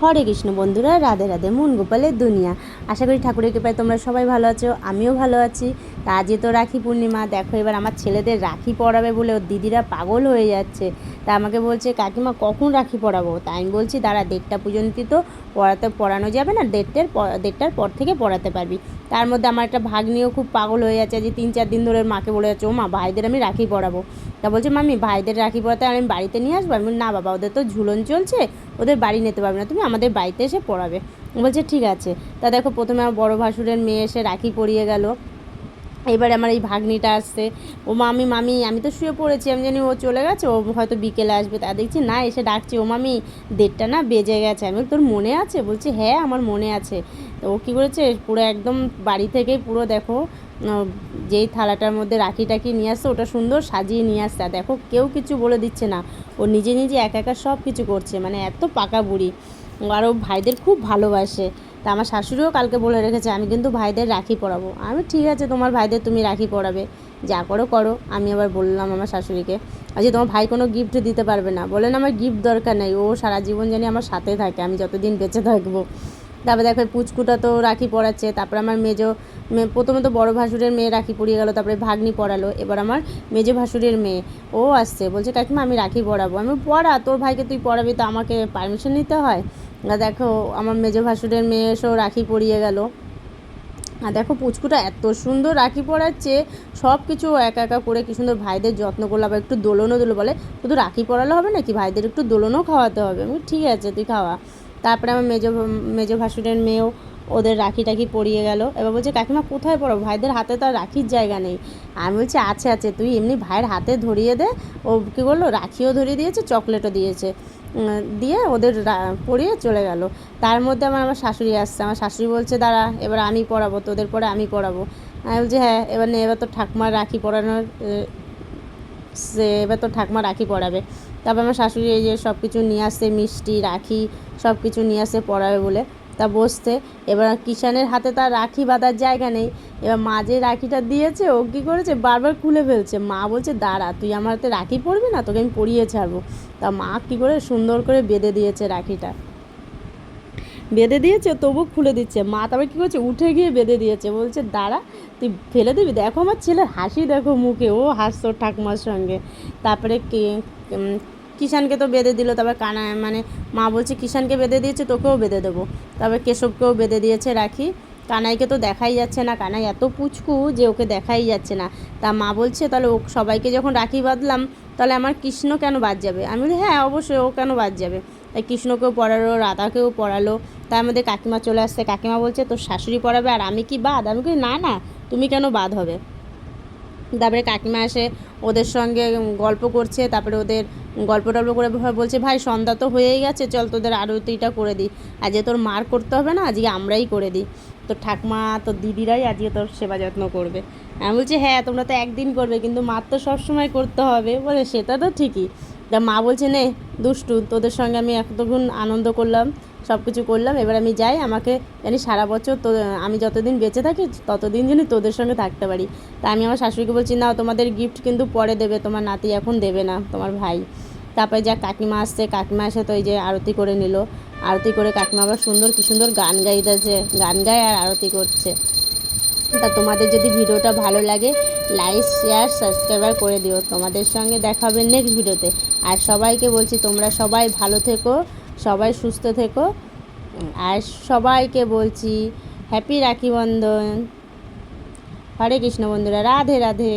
হরে কৃষ্ণ বন্ধুরা, রাধে রাধে। মন গোপালের দুনিয়া। আশা করি ঠাকুরের কৃপায় তোমরা সবাই ভালো আছো, আমিও ভালো আছি। তা আজকে তো রাখি পূর্ণিমা। দেখো এবার আমার ছেলেদের রাখি পরাবে বলে ওর দিদিরা পাগল হয়ে যাচ্ছে। তা আমাকে বলছে কাকিমা কখন রাখি পরাবো। তাই আমি বলছি দাঁড়া, 1:30 পর্যন্ত তো পরানো যাবে না, 1:30টার পর থেকে পরাতে পারবি। তার মধ্যে আমার একটা ভাগ্নিও খুব পাগল হয়ে যাচ্ছে, যে 3-4 দিন ধরে মাকে বলে যাচ্ছে, ও মা ভাইদের আমি রাখি পরাবো। তা বলছে মামি ভাইদের রাখি পরাতে আমি বাড়িতে নিয়ে আসবো। আমি না বাবা, ওদের তো ঝুলন চলছে, ওদের বাড়ি নিতে পারবে না, তুমি আমাদের বাড়িতে এসে পড়াবে। বলছে ঠিক আছে। তা দেখো প্রথমে আমার বড়ো ভাসুরের মেয়ে এসে রাখি পরিয়ে গেল। এবারে আমার এই ভাগ্নিটা আসছে, ও মামি মামি আমি তো শুয়ে পড়েছি, আমি জানি ও চলে গেছে, ও হয়তো বিকেলে আসবে। তা দেখছি না, এসে ডাকছি, ও মামি 1:30 না বেজে গেছে। আমি তোর মনে আছে? বলছি হ্যাঁ আমার মনে আছে। তো ও কী করেছে, পুরো একদম বাড়ি থেকেই পুরো দেখো যেই থালাটার মধ্যে রাখি টাকি নিয়ে আসছে ওটা সুন্দর সাজিয়ে নিয়ে আসছে। আর দেখো কেউ কিছু বলে দিচ্ছে না, ও নিজে নিজে একা একা সব কিছু করছে, মানে এত পাকা বুড়ি। আর ও ভাইদের খুব ভালোবাসে। তা আমার শাশুড়িও কালকে বলে রেখেছে আমি কিন্তু ভাইদের রাখি পরাবো। আমি ঠিক আছে, তোমার ভাইদের তুমি রাখি পরাবে, যা করো করো। আমি আবার বললাম আমার শাশুড়িকে, আজকে তোমার ভাই কোনো গিফট দিতে পারবে না। বলেন আমার গিফট দরকার নেই, ও সারা জীবন জানি আমার সাথে থাকে, আমি যতদিন বেঁচে থাকবো। তারপরে দেখো পুচকুটা তো রাখি পরাচ্ছে। তারপরে আমার প্রথমে তো বড়ো ভাসুরের মেয়ে রাখি পরিয়ে গেলো, তারপরে ভাগ্নি পরালো। এবার আমার মেজো ভাসুরের মেয়ে ও আসছে, বলছে কাকিমা আমি রাখি পরাবো। আমি পড়া, তোর ভাইকে তুই পড়াবি তো আমাকে পারমিশন নিতে হয়। দেখো আমার মেজো ভাসুরের মেয়ে এসেও রাখি পরিয়ে গেল। আর দেখো পুচকুটা এত সুন্দর রাখি পরাচ্ছে, সব কিছু একা একা করে কি সুন্দর ভাইদের যত্ন করলো। আবার একটু দোলনও দিল, বলে শুধু রাখি পরালে হবে নাকি, ভাইদের একটু দোলনও খাওয়াতে হবে। আমি ঠিক আছে তুই খাওয়া। তারপরে আমার মেজো ভাসুরের মেয়েও ওদের রাখি টাখি পরিয়ে গেল। এবার বলছে কাকিমা কোথায় পড়ো, ভাইদের হাতে তো আর রাখির জায়গা নেই। আমি বলছি আছে আছে, তুই এমনি ভাইয়ের হাতে ধরিয়ে দে। ও কী করলো, রাখিও ধরিয়ে দিয়েছে, চকলেটও দিয়েছে, দিয়ে ওদের পরিয়ে চলে গেল। তার মধ্যে আমার শাশুড়ি আসছে। আমার শাশুড়ি বলছে দাঁড়া এবার আমি পড়াবো, তোদের পরে আমি পড়াবো। আমি বলছি হ্যাঁ এবার তো ঠাকুমার রাখি পরানোর এবার তো ঠাকুমা রাখি পরাবে। তারপর আমার শাশুড়ি এই যে সব কিছু নিয়ে আসছে, মিষ্টি রাখি সব কিছু নিয়ে আসছে পরাবে বলে। তা বসতে, এবার কিষানের হাতে তার রাখি বাঁধার জায়গা নেই। এবার মা যে রাখিটা দিয়েছে ও কী করেছে, বারবার খুলে ফেলছে। মা বলছে দাঁড়া তুই আমার হাতে রাখি পরবি না, তোকে আমি পরিয়ে ছাড়বো। তা মা কী করে সুন্দর করে বেঁধে দিয়েছে রাখিটা, বেঁধে দিয়েছে তবু খুলে দিচ্ছে। মা তারপরে কী করছে, উঠে গিয়ে বেঁধে দিয়েছে, বলছে দাঁড়া তুই ফেলে দিবি। দেখো আমার ছেলের হাসি দেখো মুখে, ও হাসতো ঠাকুমার সঙ্গে। তারপরে কিষানকে তো বেঁধে দিল। তারপর মানে মা বলছে কিষানকে বেঁধে দিয়েছে, তোকেও বেঁধে দেবো। তারপরে কেশবকেও বেঁধে দিয়েছে রাখি। কানাইকে তো দেখাই যাচ্ছে না, কানাই এত পুচকু যে ওকে দেখাই যাচ্ছে না। তা মা বলছে তাহলে ও সবাইকে যখন রাখি বাঁধলাম তাহলে আমার কৃষ্ণ কেন বাদ যাবে। আমি বলি হ্যাঁ অবশ্যই, ও কেন বাদ যাবে। তাই কৃষ্ণকেও পড়ালো, রাধাকেও পড়ালো। তার মধ্যে কাকিমা চলে আসছে। কাকিমা বলছে তোর শাশুড়ি পড়াবে আর আমি কি বাদ। আমি বলি না না, তুমি কেন বাদ হবে। তারপরে কাকিমা এসে ওদের সঙ্গে গল্প করছে। তারপরে ওদের গল্প টল্প করে বলছে ভাই সন্ধ্যা তো হয়েই গেছে, চল তোদের আরতিটা করে দিই, আজকে তোর মার করতে হবে না, আজকে আমরাই করে দিই। তোর ঠাকমা তোর দিদিরাই আজকে তোর সেবা যত্ন করবে। আমি বলছি হ্যাঁ তোমরা তো একদিন করবে, কিন্তু মার তো সবসময় করতে হবে। বলে সেটা তো ঠিকই। তা মা বলছে নে দুষ্টু, তোদের সঙ্গে আমি এতক্ষণ আনন্দ করলাম, সব কিছু করলাম, এবার আমি যাই, আমাকে জানি সারা বছর তো আমি যতদিন বেঁচে থাকি ততদিন জানি তোদের সঙ্গে থাকতে পারি। তা আমি আমার শাশুড়িকে বলছি না তোমাদের গিফট কিন্তু পরে দেবে, তোমার নাতি এখন দেবে না, তোমার ভাই। তারপরে যা কাকিমা আসছে, কাকিমা এসে তো এই যে আরতি করে নিল। আরতি করে কাকিমা আবার সুন্দর কি সুন্দর গান গাইতেছে, গান গায় আর আরতি করছে। তা তোমাদের যদি ভিডিওটা ভালো লাগে লাইক শেয়ার সাবস্ক্রাইবার করে দিও। তোমাদের সঙ্গে দেখা হবে নেক্সট ভিডিওতে। আর সবাইকে বলছি তোমরা সবাই ভালো থেকো, সবাই সুস্থ থেকো। আর সবাইকে বলছি হ্যাপি রাখি বন্ধন। হরে কৃষ্ণ বন্ধুরা, রাধে রাধে।